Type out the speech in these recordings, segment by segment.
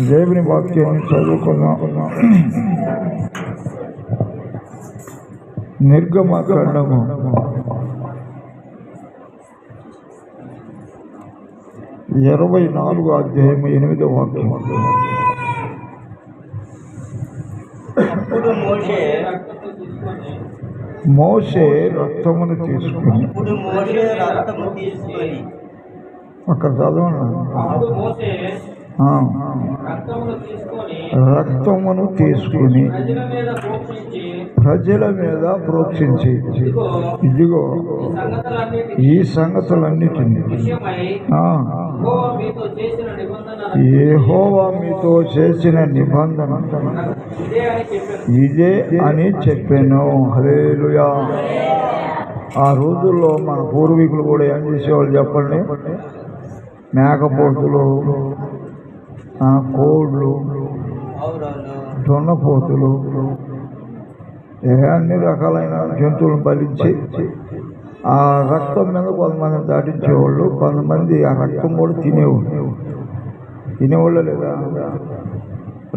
దేవుని వాక్యాన్ని చదువుకుందాం. నిర్గమకాండము 24వ అధ్యాయం 8వ వాక్యం. మోషే రక్తమును తీసుకుని అక్కడ చదవండి. రక్తమును తీసుకుని ప్రజల మీద ప్రోక్షించి, ఇదిగో ఈ సంగతులన్నిటిని యెహోవా మీతో చేసిన నిబంధన ఇదే అని చెప్పాను. హల్లెలూయా. ఆ రోజుల్లో మన పూర్వీకులు కూడా ఏం చేసేవాళ్ళు చెప్పండి? మేకపోతులు, కోళ్ళు, దొన్నపోతులు, అన్ని రకాలైన జంతువులను బలించి ఆ రక్తం మీద కొంతమంది దాటించేవాళ్ళు, కొంతమంది ఆ రక్తం కూడా తినేవాళ్ళు లేదా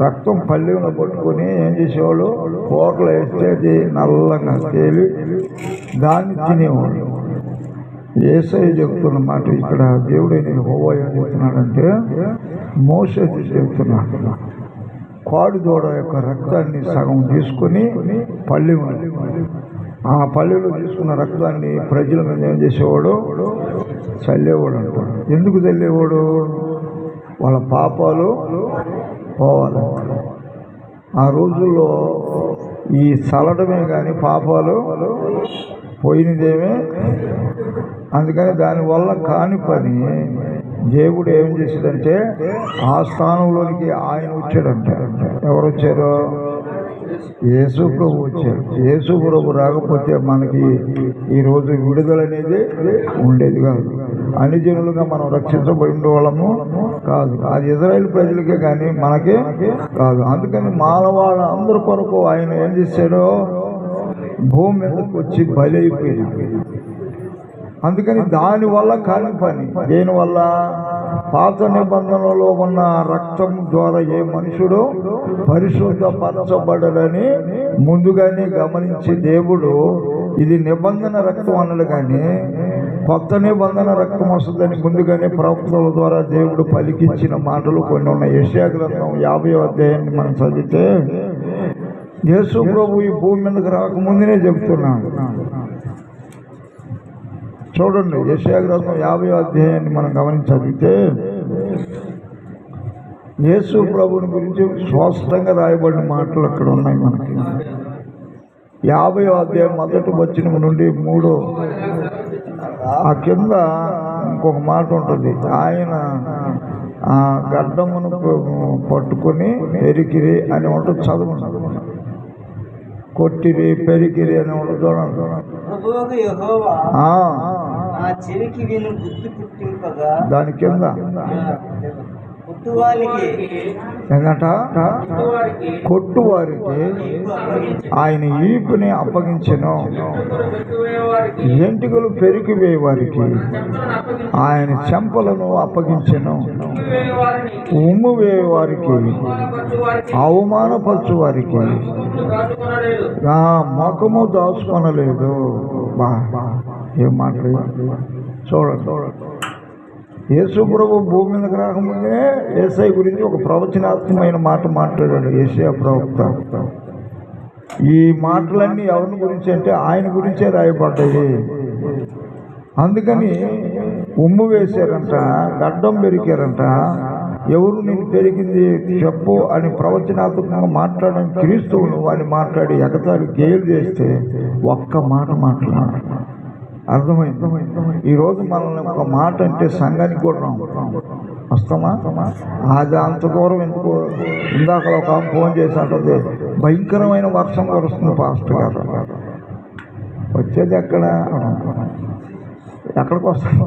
రక్తం పల్లెలో పట్టుకొని ఏం చేసేవాళ్ళు? కోటలు వేస్తే అది నల్లంగా తేలి దాన్ని తినేవాళ్ళు. యేసయ్య చెప్తున్న మాట ఇక్కడ దేవుడైన యెహోవా ఏం చెప్తున్నాడంటే, మోషే చెప్తున్నాడు, కోడి దూడ యొక్క రక్తాన్ని సగం తీసుకొని పల్లె ఆ పల్లెలో తీసుకున్న రక్తాన్ని ప్రజల మీద ఏం చేసేవాడు? చల్లేవాడు అంటాడు. ఎందుకు చల్లేవాడు? వాళ్ళ పాపాలు పోవాలి. ఆ రోజుల్లో ఈ చల్లడమే కానీ పాపాలు పోయినదేమే. అందుకని దానివల్ల కాని పని దేవుడు ఏం చేశాడంటే, ఆ స్థానంలోనికి ఆయన వచ్చాడంట. ఎవరు వచ్చారు? యేసు ప్రభు వచ్చాడు. యేసు ప్రభు రాకపోతే మనకి ఈరోజు విడుదల అనేది ఉండేది కాదు. అన్ని జనులుగా మనం రక్షించబడి ఉండేవాళ్ళము కాదు. అది ఇజ్రాయేల్ ప్రజలకే కానీ మనకే కాదు. అందుకని మానవాళ్ళ అందరి కొరకు ఆయన ఏం చేశాడో భూమి మీదకి వచ్చి బలి అయిపోయింది. అందుకని దానివల్ల కాని పని. దేనివల్ల? పాత నిబంధనలో ఉన్న రక్తం ద్వారా ఏ మనుషుడు పరిశుద్ధపరచబడని ముందుగానే గమనించి దేవుడు ఇది నిబంధన రక్తం అన్నాడు. కానీ కొత్త నిబంధన రక్తం వస్తుందని ముందుగానే ప్రవక్తల ద్వారా దేవుడు పలికించిన మాటలు కొన్ని ఉన్నాయి. యెషయా గ్రంథం 50వ అధ్యాయాన్ని మనం చదివితే యేసు ప్రభు ఈ భూమి మీదకి రాకముందునే చెప్తున్నాడు. చూడండి, యెషయా గ్రంథం 50వ అధ్యాయాన్ని మనం గమనించి చదివితే యేసు ప్రభుని గురించి స్పష్టంగా రాయబడిన మాటలు అక్కడ ఉన్నాయి మనకి. 50వ అధ్యాయం మొదటి వచనం నుండి 3 ఆ కింద ఇంకొక మాట ఉంటుంది. ఆయన ఆ గడ్డమును పట్టుకొని పెరికిరి అని ఉంటుంది. చదువు. కొట్టిరి, పెరికిరి అని ఉంటుంది. చూడండి. దాని కింద ఏంటంట? కొట్టువారికి ఆయన ఈపుని అప్పగించెను, ఎంటికలు పెరికివేవారికి ఆయన చెంపలను అప్పగించెను, ఉమ్ము వేవారికి అవమానపరచు వారికి ముఖము దాచుకొనలేదు. ఏం మాట్లాడు? చూడండి. యేసు ప్రభు భూమి మీదకి రాకముందే యేసయ్య గురించి ఒక ప్రవచనాత్మకమైన మాట మాట్లాడాడు యెషయా ప్రవక్త. ఈ మాటలన్నీ ఎవరి గురించి అంటే ఆయన గురించే రాయబడ్డాయి. అందుకని ఉమ్ము వేశారంట, గడ్డం పెరికారంట. ఎవరు నేను పెరిగింది చెప్పు అని ప్రవచనాత్మకంగా మాట్లాడని క్రీస్తువును అని మాట్లాడి ఎగతాళి గేలు చేస్తే ఒక్క మాట మాట్లాడారు. అర్థమైంది? ఈరోజు మనల్ని ఒక మాట అంటే సంఘానికి కూడా వస్తామా? అది అంత దూరం ఎందుకు? ఇందాక ఒక ఫోన్ చేసి అంటుంది, భయంకరమైన వర్షం కురుస్తుంది పాస్టర్ గారు. వచ్చేది ఎక్కడికి వస్తాను?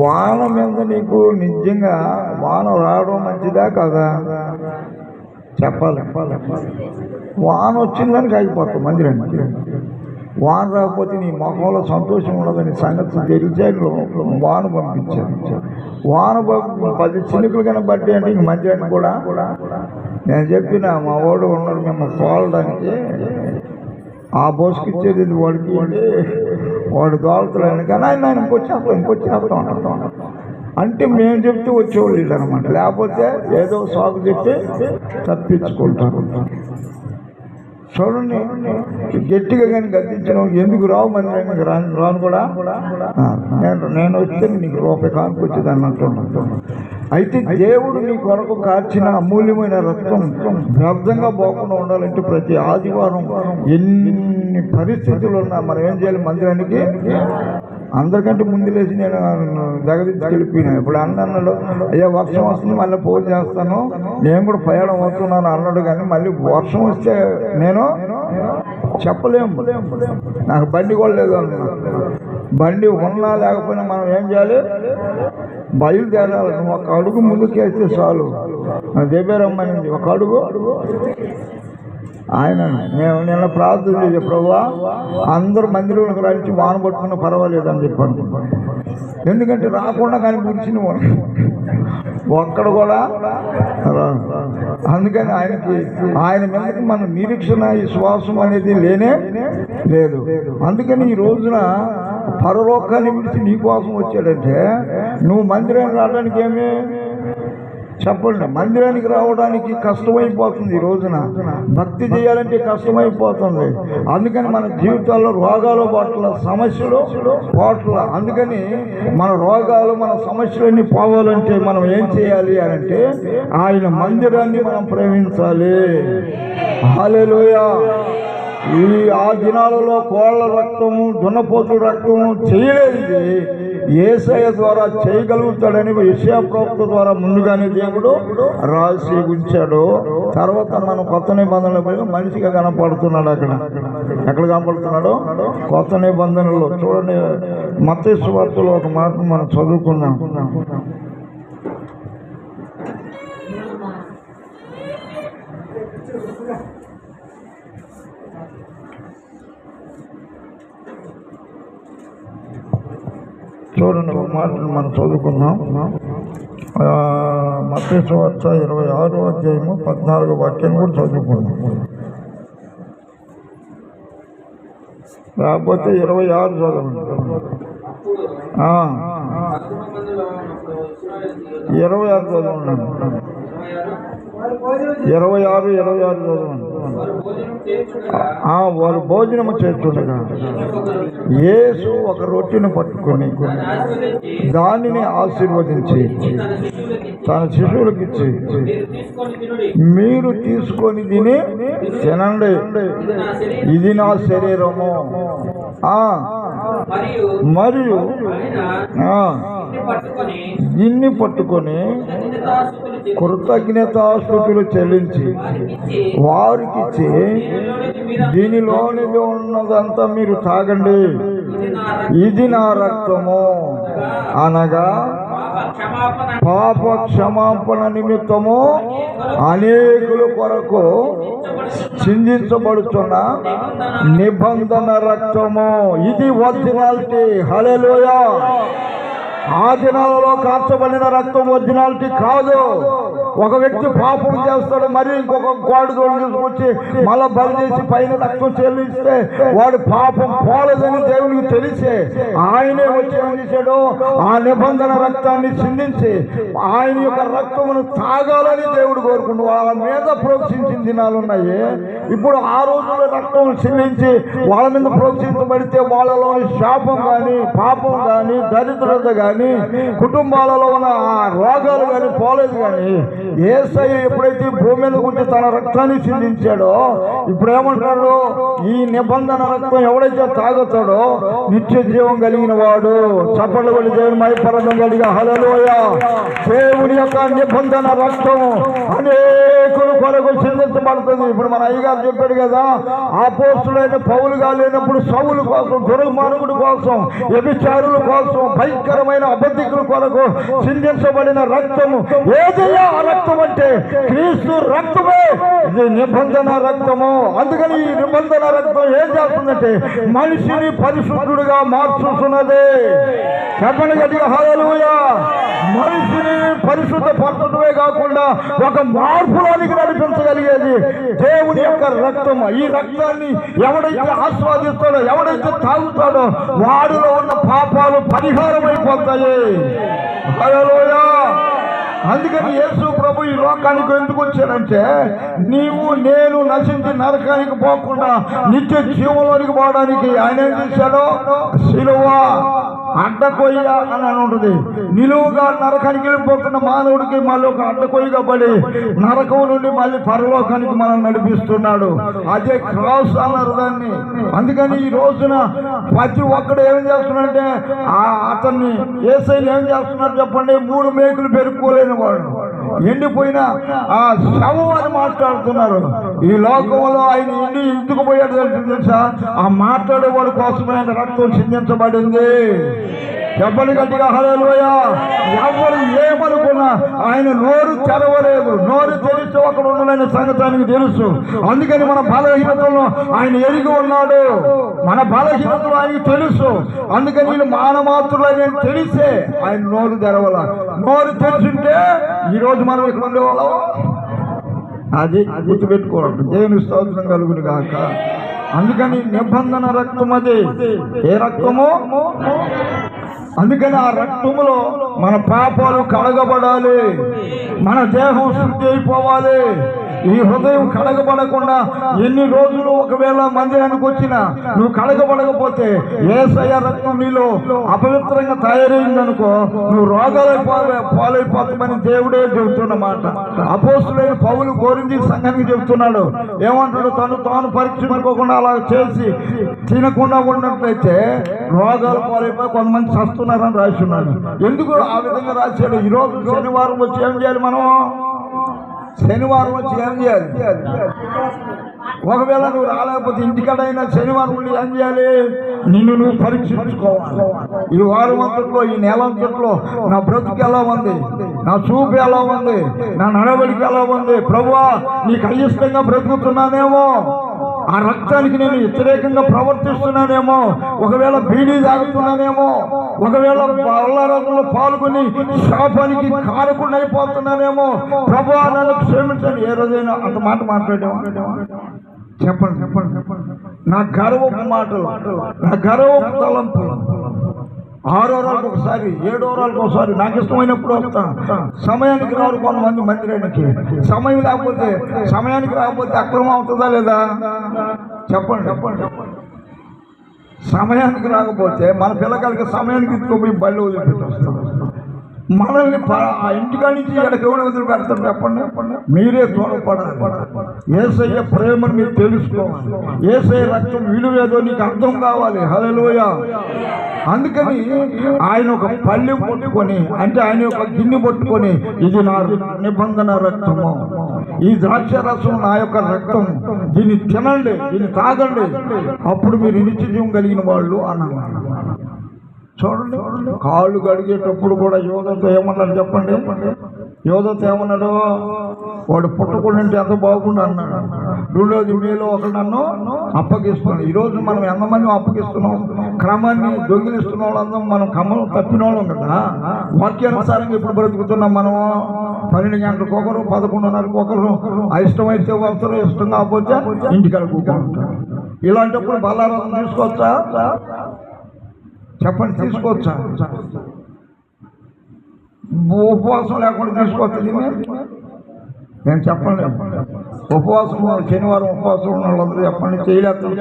వాన మీద నీకు నిజంగా వాన రావడం మంచిదా కదా? చెప్పాలి. వాన వచ్చిందానికి ఆగిపోతాం మందిరండి. వాన రాకపోతే నీ మొహంలో సంతోషం ఉండదని సంగతి తెలిసే వాన పంపించాను. వాన 10 చినుకులు కన్నా బట్టి అంటే ఇంక మంచిగా కూడా నేను చెప్పిన మా వాడు ఉన్నాడు మిమ్మల్ని తోలడానికి, ఆ బోసుకిచ్చేది వాడికి వాడు తోలుతున్నాను కానీ ఆయన ఇంకొచ్చేస్తాం అంటే మేము చెప్తే వచ్చేవాళ్ళు ఇది అనమాట. లేకపోతే ఏదో సాగు చెప్పి తప్పించుకుంటారు. చూడండి, గట్టిగా కానీ గద్దించడం ఎందుకు రావు మందిరానికి రాను కూడా నేను వస్తే నీకు రూపాయి కానుకొచ్చేది అన్నట్టు. అయితే దేవుడు నీ కొరకు కార్చిన అమూల్యమైన రక్తం వ్యర్థంగా పోకుండా ఉండాలంటే ప్రతి ఆదివారం ఎన్ని పరిస్థితులు ఉన్నా మనం ఏం చేయాలి? మందిరానికి అందరికంటే ముందు లేచి నేను జగదించి వెళ్ళిపోయినా. ఇప్పుడు అన్నాడు, అయ్యా వర్షం వస్తుంది మళ్ళీ ఫోన్ చేస్తాను, నేను కూడా ప్రయాణం అవుతున్నాను అన్నాడు. కానీ మళ్ళీ వర్షం వస్తే నేను చెప్పలేము, నాకు బండి కూడా లేదు అన్నా. బండి ఉన్నా లేకపోయినా మనం ఏం చేయాలి? బయలుదేరాలి. నువ్వు ఒక అడుగు ముందుకు వేస్తే చాలు. దేబేరమ్మని ఒక అడుగు ఆయన మేము నిన్న ప్రార్థన చేసే ప్రభువా అందరూ మందిరంలోకి రాచి వాన పట్టుకున్నా పర్వాలేదు అని చెప్పాను. ఎందుకంటే రాకుండా కానీ గురించిన ఒక్కడ కూడా అందుకని ఆయన మీదకి మన నిరీక్షణ విశ్వాసం అనేది లేనే లేదు. అందుకని ఈ రోజున పరలోకాన్ని విడిచి నీ కోసం వచ్చాడంటే నువ్వు మందిరానికి రావడానికి ఏమి చెప్పండి? మందిరానికి రావడానికి కష్టమైపోతుంది. ఈ రోజున భక్తి చేయాలంటే కష్టమైపోతుంది. అందుకని మన జీవితాల్లో రోగాలు పట్ల సమస్యలు పట్ల అందుకని మన రోగాలు మన సమస్యలన్నీ పోవాలంటే మనం ఏం చేయాలి అని అంటే ఆయన మందిరాన్ని మనం ప్రేమించాలి. హల్లెలూయా. ఆ దినాలలో కోళ్ల రక్తము దున్నపోతుల రక్తము చేయలేదు, యేసయ్య ద్వారా చేయగలుగుతాడని యెషయా ప్రవక్త ద్వారా ముందుగానే దేవుడు రాసి ఉంచాడు. తర్వాత మనం కొత్త నిబంధనలో మనిషిగా కనపడుతున్నాడు. ఎక్కడ కనపడుతున్నాడు? కొత్త నిబంధనలో చూడండి, మత్తయి సువార్తలో ఒక మాట మనం చదువుకుందాం. చూడండి, ఒక మాటను మనం చదువుకుందాం. మత్తయి సువార్త 26వ అధ్యాయము 14వ వాక్యం కూడా చదువుకుందాం. లేకపోతే 26 చదవండి. 26 చదవండి. 26 చదవండి. వారు భోజనము చేస్తుండగా యేసు ఒక రొట్టెను పట్టుకొని దానిని ఆశీర్వదించి తన శిష్యులకు ఇచ్చి, మీరు తీసుకొని తినండి, ఇది నా శరీరము. మరియు దీన్ని పట్టుకొని కృతజ్ఞతాస్తుతులు చెల్లించి వారికిచ్చి, దీనిలోనిది ఉన్నదంతా మీరు తాగండి, ఇది నా రక్తము, అనగా పాప క్షమాపణ నిమిత్తము అనేకుల కొరకు చిందించబడుతున్న నిబంధన రక్తము. ఇది ఒరిజినాలిటీ. హల్లెలూయా. ఆ దినాలలో కార్చబడిన రక్తం ఒరిజినాలిటీ కాదు. ఒక వ్యక్తి పాపం చేస్తాడు, మరి ఇంకొక కోడి తోడు తీసుకొచ్చి మళ్ళా బలి చేసి పైన రక్తం చెల్లిస్తే వాడు పాపం పోలేదని దేవునికి తెలిసే ఆయనే వచ్చి ఏం చేశాడు? ఆ నిబంధన రక్తాన్ని చిందించి ఆయన యొక్క రక్తమును తాగాలని దేవుడు కోరుకుంటూ వాళ్ళ మీద ప్రోక్షించిన దినాలు ఉన్నాయి. ఇప్పుడు ఆ రోజుల్లో రక్తం చిందించి వాళ్ళ మీద ప్రోక్షించబడితే వాళ్ళలో శాపం కానీ పాపం కానీ దరిద్రత కానీ కుటుంబాలలో ఉన్న ఆ రోగాలు కానీ పోలేదు. కానీ యేసయ్య ఎప్పుడైతే భూమి మీద కూర్చి తన రక్తాన్ని చిందించాడో ఇప్పుడు ఏమంటాడు? ఈ నిబంధన రక్తం ఎవడైతే తాగుతాడో నిత్య జీవం కలిగిన వాడు. చప్పట్లు కొట్టి దేవుని మహిమపరచం కలిగా హల్లెలూయా. దేవుని యొక్క నిబంధన రక్తం అనేకుల కొరకు చిందించబడుతుంది. ఇప్పుడు మన అయ్యగారు చెప్పాడు కదా, అపోస్తలుడైన పౌలుగా లేనప్పుడు సౌలు కోసం, దుర్మార్గుడి కోసం, వ్యభిచారుల కోసం, భయంకరమైన అబద్ధికుల కొరకు చిందించబడిన రక్తము ఏదయ్యా? ఆ రక్తం అంటే క్రీస్తు రక్తమే. ఇది నిబంధన రక్తము. అందుకని ఈ నిబంధన రక్తం ఏం చేస్తుందంటే మనిషిని పరిశుద్ధుడుగా మార్చుతున్నది. చెప్పండి గట్టిగా హల్లెలూయా. మనిషిని పరిశుద్ధ పరచడమే కాకుండా ఒక మార్పులోనికి నడిపించగలిగేది దేవుని యొక్క రక్తము. ఈ రక్తాన్ని ఎవడైతే ఆస్వాదిస్తాడో, ఎవడైతే తాగుతాడో వాడిలో ఉన్న పాపాలు పరిహారం అయిపోతాయి. హల్లెలూయా. అందుకని యేసు ప్రభు ఈ లోకానికి ఎందుకు వచ్చాడంటే నీవు నేను నశించి నరకానికి పోకుండా నిత్య జీవంలోనికి పోవడానికి ఆయన ఏం చేశాడో శిలువ అడ్డకొయ్య అని ఉంటుంది. నిలువుగా నరకానికి వెళ్ళిపోతున్న మానవుడికి మళ్ళీ ఒక అడ్డకొయ్యగా పడి నరకం నుండి మళ్ళీ పరలోకానికి మనం నడిపిస్తున్నాడు. అదే క్రాస్ అన్నారు దాన్ని. అందుకని ఈ రోజున ప్రతి ఒక్కడు ఏం చేస్తున్నాడంటే అతన్ని యేసయ్యని ఏం చేస్తున్నారు చెప్పండి? 3 మేకులు పెరుక్కోలేని వాడు, ఎండిపోయిన ఆ శవం అని మాట్లాడుతున్నారు. ఈ లోకంలో ఆయన ఎందుకు పోయాడు తెలుసా? ఆ మాట్లాడేవాడి కోసమే ఆయన రక్తం చిందించబడింది. చెప్పండి గట్టిగా హల్లెలూయా. ఎవరు ఏమనుకున్నా ఆయన నోరు తెరవలేదు. నోరు తెరిచి ఒకడు ఉండలేని సంగతి ఆయనకు తెలుసు. అందుకని మన బలహీనతలను ఆయన ఎరిగి ఉన్నాడు. మన బలహీనతలు ఆయనకు తెలుసు. అందుకని వీళ్ళు మానమాత్రులని తెలిసే ఆయన నోరు తెరవల. నోరు తెరిచింటే ఈరోజు మనం ఇక్కడ ఉండేవాళ్ళం. అది గుర్తుపెట్టుకోవాలి. దేవుని స్తోత్రం కలుగును గాక. అందుకని నిబంధన రక్తం అది. ఏ రక్తము? అందుకని ఆ రక్తములో మన పాపాలు కడగబడాలి, మన దేహం శుద్ధి అయిపోవాలి. ఈ హృదయం కడగబడకుండా ఎన్ని రోజులు ఒకవేళ మందిరానికి వచ్చినా నువ్వు కడగబడకపోతే యేసయ్య రక్తం నీలో అపవిత్రంగా తయారైందనుకో నువ్వు పాలైపోతామని దేవుడే చెబుతున్నమాట. అపోస్తులైన పౌలు కోరింది సంఘానికి చెబుతున్నాడు. ఏమంటాడు? తాను పరీక్షించుకోకుండా అలా చేసి తినకుండా ఉన్నట్లయితే రోగాలు పాలైపోయి కొంతమంది చస్తున్నారని రాసి ఉన్నాడు. ఎందుకు ఆ విధంగా రాశాడు? ఈరోజు శనివారం వచ్చి ఏం చేయాలి? మనం శనివారం వచ్చి ఏం చేయాలి? ఒకవేళ నువ్వు రాలేకపోతే ఇంటికాడైనా శనివారం ఉండి ఏం చేయాలి? నిన్ను నువ్వు పరీక్షించుకోవాలి. ఈ వారం అంతట్లో, ఈ నెల అంతట్లో నా బ్రతుకు ఎలా ఉంది, నా చూపు ఎలా ఉంది, నా నడవడికి ఎలా ఉంది? ప్రభువా నీకు అయిష్టంగా బ్రతుకుతున్నానేమో, ఆ రక్తానికి నేను వ్యతిరేకంగా ప్రవర్తిస్తున్నానేమో, ఒకవేళ బీడీ తాగుతున్నానేమో, ఒకవేళ అల్లారాధనలో పాల్గొని శాపానికి కారకుండా అయిపోతున్నానేమో, ప్రభువా నన్ను క్షమించండి. ఏ రోజైనా అంత మాట మాట్లాడామా? చెప్పండి. నా గర్వపు మాటలు, నా గర్వపు తలంపులు 6 రోజులకు ఒకసారి, 7 రోజులకు ఒకసారి నాకు ఇష్టమైనప్పుడు వస్తా. సమయానికి రారు కొంతమంది మందిరానికి. సమయానికి రాకపోతే అక్రమం అవుతుందా లేదా? చెప్పండి. సమయానికి రాకపోతే మన పిల్లకాయలకి సమయానికి ఇచ్చుకోపోయి బళ్ళు వదిలిపెట్టి వస్తాం. మనల్ని ఆ ఇంటికాడి నుంచి ఎక్కడికి ఎవరు వదిలిపెడతారు చెప్పండి? మీరే తోడపడాలి. యేసయ్య ప్రేమను మీరు తెలుసుకోవాలి. యేసయ్య రక్తం విలువేదో నీకు అర్థం కావాలి. హల్లెలూయా. అందుకని ఆయన ఒక పళ్ళెం పట్టుకొని, అంటే ఆయన ఒక గిన్నె పట్టుకొని, ఇది నా నిబంధన రక్తము, ఈ ద్రాక్ష రసం నా యొక్క రక్తం, దీన్ని తినండి, దీన్ని తాగండి, అప్పుడు మీరు నిత్య జీవం కలిగిన వాళ్ళు అన్నారు. చూడండి, కాళ్ళు కడిగేటప్పుడు కూడా యోధతో ఏమన్నాడు చెప్పండి? యోధతో ఏమన్నాడు? వాడు పుట్టకుండా ఎంత బాగుండు అన్నాడు. 2వ మేలో ఒకడు నన్ను అప్పగిస్తున్నాడు. ఈరోజు మనం ఎంతమంది అప్పగిస్తున్నాం? క్రమాన్ని దొంగిలిస్తున్న వాళ్ళందరం మనం క్రమం తప్పిన వాళ్ళం కదా. వాక్యానుసారంగా ఇప్పుడు బ్రతుకుతున్నాం. మనం 12 గంటలకు ఒకరు, 11:30కు ఒకరు, ఇష్టమైతే వస్తారు, ఇష్టం కాకపోతే ఇంటికాడ కూర్చుంటారు. ఇలాంటప్పుడు బలారాధన తీసుకోవచ్చా? చెప్పండి, తీసుకోవచ్చా? ఉపవాసం లేకుండా తీసుకోవచ్చు. నేను చెప్పండి, ఉపవాసం శనివారం ఉపవాసం ఉన్న వాళ్ళందరూ చెప్పండి, చేయలేకపోతే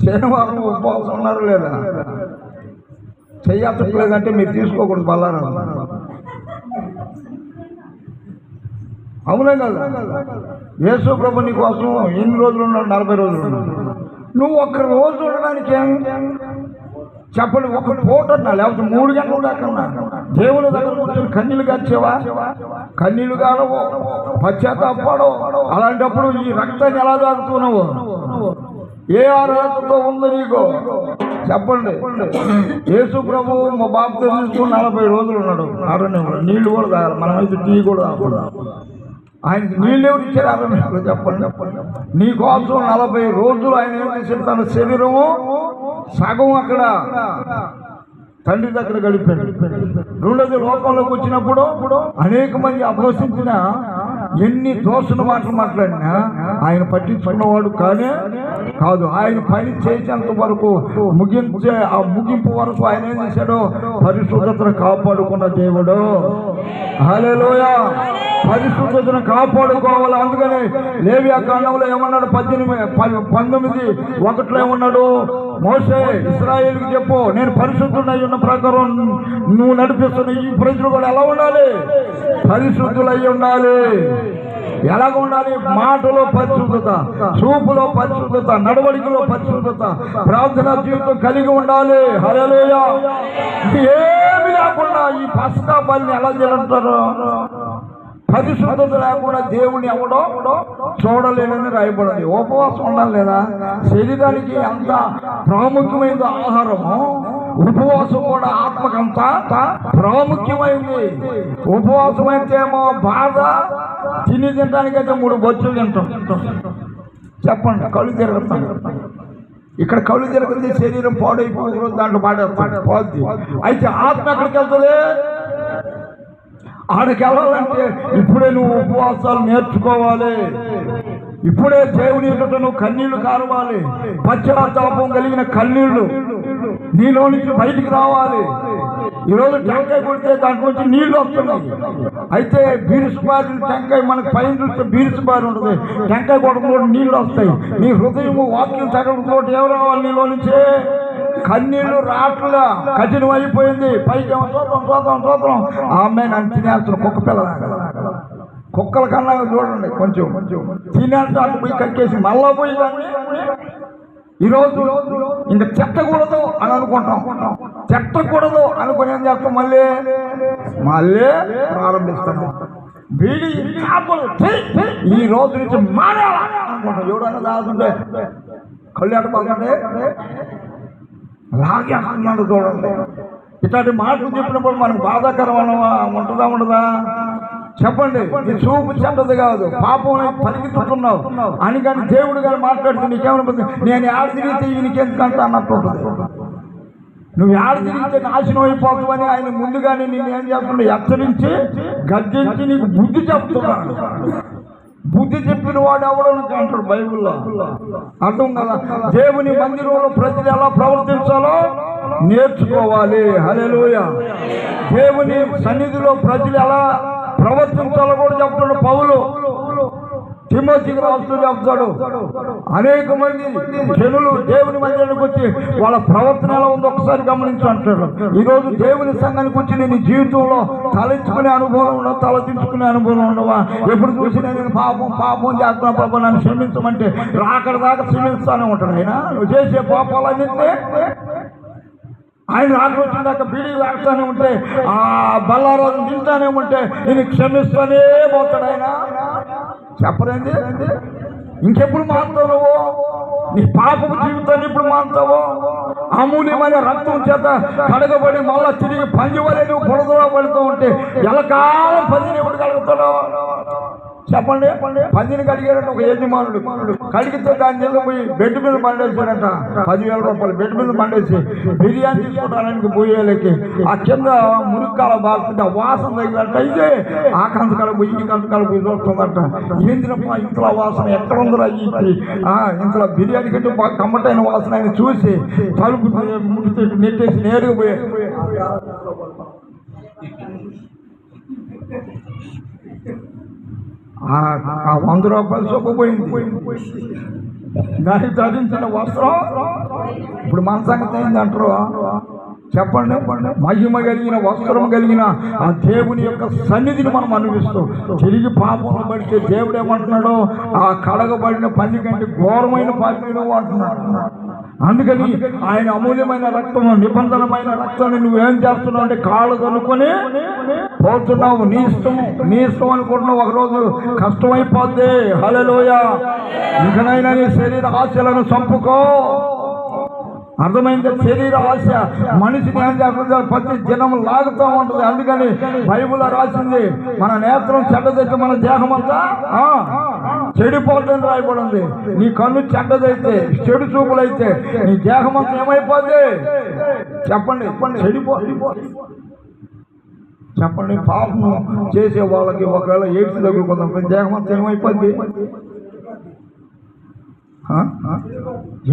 శనివారం ఉపవాసం ఉన్నారు లేదా? చెయ్యలేదంటే మీరు తీసుకోకూడదు బలారాధన. అవునే కదా? యేసు ప్రభు నీ కోసం ఎన్ని రోజులు ఉన్నాడు? 40 రోజులు ఉన్నాడు. నువ్వు ఒక్క రోజు ఉండడానికి ఏమి చెప్పండి? ఒక పూట ఉన్నా, లేకపోతే 3 గంటలు దాకా దేవుని దగ్గర కూర్చొని కన్నీళ్ళు కాచేవా? కన్నీళ్ళు కాడవు, పశ్చాత్తాపడవు. అలాంటప్పుడు ఈ రక్తాన్ని ఎలా తాగుతున్నావు? ఏ అర్హతతో ఉంది నీకు చెప్పండి. యేసు ప్రభు మా బాబుతో తీసుకుని 40 రోజులు ఉన్నాడు అరణ్యంలో. నీళ్లు కూడా తాగాలి, మనమైతే టీ కూడా తాగకూడదు. ఆయనకి నీళ్ళు ఎవరు ఇచ్చారు అరణ్యంలో చెప్పండి. నీ కోసం 40 రోజులు ఆయన ఏం చేశాడు, తన శరీరము సగం అక్కడ తండ్రి దగ్గర గడిపాడు. రెండోది లోకంలోకి వచ్చినప్పుడు అనేక మంది అభ్యసించిన ఎన్ని దోషణ మాటలు మాట్లాడినా ఆయన పట్టించుకున్నవాడు కాదు. ఆయన పని చేసేంత వరకు ముగించే ఆ ముగింపు వరకు ఆయన ఏం చేశాడో పరిశుద్ధతను కాపాడుకున్న దేవుడు. హల్లెలూయా. పరిశుద్ధతను కాపాడుకోవాలి. అందుకని లేవియా కాండంలో ఏమన్నాడు, 19:1 ఏమన్నాడు, మోషే ఇశ్రాయేలుకి చెప్పు, నేను పరిశుద్ధుడై ఉన్న ప్రకారం నువ్వు నడిపిస్తున్న ఈ ప్రజలు కూడా ఎలా ఉండాలి, పరిశుద్ధులై ఉండాలి. ఎలాగ ఉండాలి, మాటలో పరిశుద్ధత, చూపులో పరిశుద్ధత, నడవడికలో పరిశుద్ధత, ప్రార్థనా జీవితం కలిగి ఉండాలి. హల్లెలూయా. ఏమి లేకుండా ఈ పస్కా బలిని ఎలా చేయాలంటారు? పరిశుద్ధత లేకుండా దేవుని ఎవడో చూడలేనని రాయబడింది. ఉపవాసం ఉండాలి లేదా? శరీరానికి అంత ప్రాముఖ్యమైన ఆహారము ఉపవాసం కూడా ఆత్మకంత ప్రాముఖ్యమైంది. ఉపవాసం అయితే ఏమో బాధ, తినడానికైతే 3 బొచ్చులు తింటాం. చెప్పండి, కళ్ళు తిరుగుతాం. ఇక్కడ కళ్ళు తిరుగుతుంది, శరీరం పాడైపోయి దాంట్లో పోద్ది. అయితే ఆత్మ ఎక్కడికి వెళ్తుంది? ఆడికి వెళ్ళాలంటే ఇప్పుడే నువ్వు ఉపవాసాలు నేర్చుకోవాలి. ఇప్పుడే దేవుని ఎదుట నువ్వు కన్నీళ్లు కారవాలి. పశ్చాత్తాపం కలిగిన కన్నీళ్లు నీలో నుంచి బయటికి రావాలి. ఈరోజు టెంకాయ కొడితే దాంట్లో నుంచి నీళ్లు వస్తున్నాయి. అయితే బీరుసుబారి టెంకాయ మనకు పైన చూస్తే బీరుసుబారి ఉంటుంది, టెంకాయ కొట్టడం నీళ్లు వస్తాయి. నీ హృదయము వాక్యం తగ్గడంతో ఎవరు రావాలి? నీలో నుంచి కన్నీళ్లు రాట్లుగా కఠినం అయిపోయింది. పైకి సోత్రం ఆమె నన్ను తినేస్తున్నాం. కుక్క పిల్ల కుక్కల కన్నా చూడండి, కొంచెం తినేంత అటు పోయి కక్కేసి మళ్ళా పోయి ఈరోజు ఇంకా చెట్టకూడదు అని అనుకుంటాం. చెట్టకూడదు అనుకుని ఏం చేస్తాం, మళ్ళీ ప్రారంభిస్తాం. బీడి ఈ రోజు నుంచి మారాలా అనుకుంటాం. ఎవడన్నా దాచుంటే కళ్ళు ఎట్టపోతుంటే అలాగే అన్నాడు. చూడండి, ఇట్లాంటి మాటలు చెప్పినప్పుడు మనకు బాధాకరం ఉండదా? చెప్పండి. నీ చూపు చెడ్డది కాదు, పాపం పరిగెత్తుతున్నావు అని కానీ దేవుడు గారు మాట్లాడుతూ నీకేమనిపోతుంది, నేను ఏడ తిరిగితే నీకెందుకంటే అన్నట్టు ఉంటుంది. నువ్వు ఏడ తిరిగితే నాశనం అయిపోతావని ఆయన ముందుగానే నేను ఏం చేస్తున్నాడు, హెచ్చరించి గద్దించి నీకు బుద్ధి చెప్తున్నాడు. బుద్ధి చెప్పిన వాడు ఎవడో అంటాడు బైబిల్లో. అర్థం కదా? దేవుని మందిరంలో ప్రజలు ఎలా ప్రవర్తించాలో నేర్చుకోవాలి. హల్లెలూయా. దేవుని సన్నిధిలో ప్రజలు ఎలా ప్రవర్తించాలో కూడా చెప్తాడు పౌలు. తిమోతికి రాస్తూ చెప్తాడు, అనేక మంది జనులు దేవుని మందిరానికి వచ్చి వాళ్ళ ప్రవర్తన ఎలా ఉందో ఒకసారి గమనించు అంటాడు. ఈరోజు దేవుని సంఘానికి వచ్చి నేను జీవితంలో తలెత్తుకునే అనుభవం ఉండవు, తలదించుకునే అనుభవం ఉండవా? ఎప్పుడు చూసినా నేను పాపం చేస్తున్నా పాపం నన్ను క్షమించమంటే రాకడ దాకా క్షమిస్తానే ఉంటాడు. ఆయన నువ్వు చేసే పాపాలన్నింటినీ ఆయన రాకడ వచ్చినాక బీడీ వేస్తానే ఉంటే, ఆ బల్లారాజు తింటానే ఉంటే నేను క్షమిస్తానే పోతాడు ఆయన. చెప్పరేంది? ఇంకెప్పుడు మారుతావు నువ్వు? నీ పాపపు జీవితాన్ని ఇప్పుడు మారుతావు? అమూల్యమైన రక్తం చేత కడగబడి మళ్ళా తిరిగి పంది వలె నువ్వు బురదలో పడుతూ ఉంటే ఎలకాలం పందిని ఎప్పుడు కలుగుతాడు? చెప్పండి. పందిని కడిగాడంటే ఒక యజమానుడు కడిగితే దాన్ని పోయి బెడ్ మీద పండేసాడంట. 10,000 రూపాయలు బెడ్ మీద పండేసి బిర్యానీ తీసుకోవడానికి పోయేలకి ఆ కింద మురుక్కాల బాగుంటే ఆ వాసన తగినట్టు అయితే ఆ కంతకాల పోయి ఈ కంతకాల పోయి చూస్తుందంట. ఏంటినప్ప ఇంతలో వాసన ఎక్కడ ఉందో అయ్యి ఇంతలో బిర్యానీ కంటే బాగా కమ్మటైన వాసన ఆయన చూసి తలుపు ముడితే నెట్టేసి నేరుగా పోయి ఆ 100 రూపాయలు చొప్పుపోయింది. దానికి ధరించిన వస్త్రం ఇప్పుడు మన సంగతి అయింది అంటారు. చెప్పండి. మహిమ కలిగిన వస్త్రం కలిగిన ఆ దేవుని యొక్క సన్నిధిని మనం అనుభవిస్తూ తిరిగి పాపంలో పడితే దేవుడు ఏమంటున్నాడో, ఆ కడగబడిన పని కంటే ఘోరమైన పాపం అంటున్నాడు. అందుకని ఆయన అమూల్యమైన రక్తము, నిబంధనమైన రక్తాన్ని నువ్వేం చేస్తున్నావు అంటే కాళ్ళు కనుక్కొని పోతున్నావు. నీ ఇష్టం అనుకుంటున్నావు. ఒకరోజు కష్టమైపోద్ది. హల్లెలూయా. ఇకనైనా నీ శరీర ఆశలను చంపుకో. అర్థమైంది? శరీర ఆశ మనిషిని ఏం చేస్తుంది? ప్రతి దినం లాగుతూ ఉంటుంది. అందుకని బైబిల్లో రాసింది, మన నేత్రం చెడ్డదైతే మన దేహం అంతా చెడిపోతుందని రాయబడింది. నీ కన్ను చెడ్డదైతే, చెడు చూపులైతే నీ దేహం అంతా ఏమైపోద్ది? చెప్పండి. చెప్పండి. పాపం చేసే వాళ్ళకి ఒకవేళ ఎయిడ్స్ తగ్గుకుందాం, దేహం అంతా ఏమైపోద్ది?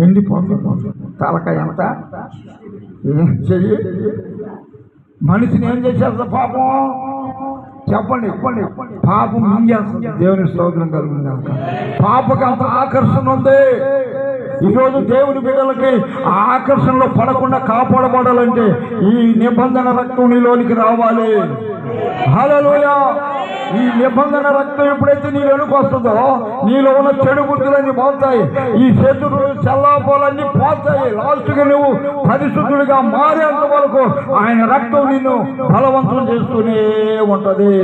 ఎండిపోతుంది. తలకాయ ఎంత ఏం చెయ్యి. మనిషిని ఏం చేసేస్తా పాపం? చెప్పండి. పాపం మింగేస్తుంది. దేవుని స్తోత్రం కలుగుతుంది. పాపకి అంత ఆకర్షణ ఉంది. ఈరోజు దేవుని బిడ్డలకి ఆకర్షణలో పడకుండా కాపాడబడాలంటే ఈ నిబంధన రక్తం నీలోనికి రావాలి. హల్లెలూయా. ఈ నిబంధన రక్తం ఎప్పుడైతే నీ వెనుక వస్తుందో నీలో ఉన్న చెడు బుద్ధులన్నీ పోతాయి. ఈ శత్రువులు చల్లాపోలన్నీ పోతాయి. లాస్ట్గా నువ్వు పరిశుద్ధుడిగా మారేంత వరకు ఆయన రక్తం నిన్ను బలవంతం చేస్తూనే ఉంటది.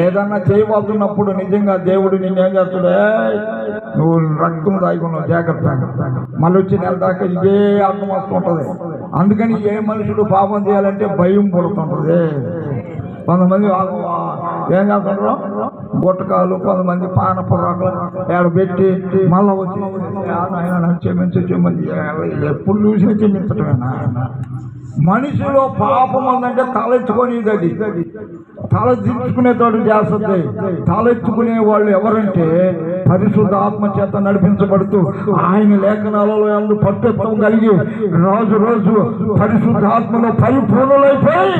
ఏదన్నా చేయబోతున్నప్పుడు నిజంగా దేవుడు నిన్నేం చేస్తాడే, నువ్వు రక్తం దాగున్నావు, జాగ్రత్త. మళ్ళీ వచ్చి నెల దాకా ఇదే అర్థం వస్తుంటది. అందుకని ఏ మనుషుడు పాపం చేయాలంటే భయం పుడుతుంటది. కొంతమంది ఏం చేస్తుంటారు, గుట్టకాలు, కొంతమంది పానపురాకులు ఏడబెట్టి మళ్ళీ వచ్చి ఆయన క్షమించి ఎప్పుడు చూసినా క్షమించటమేనా? మనిషిలో పాపం ఉందంటే తలెత్తుకునేది. అది తల దించుకునేతోడు చేస్తుంది. తలెత్తుకునే వాళ్ళు ఎవరంటే పరిశుద్ధ ఆత్మ చేత నడిపించబడుతూ ఆయన లేఖనాలలో ఎందు పట్టుత్వం కలిగి రోజు పరిశుద్ధ ఆత్మలో పరిపూర్ణులైపోయి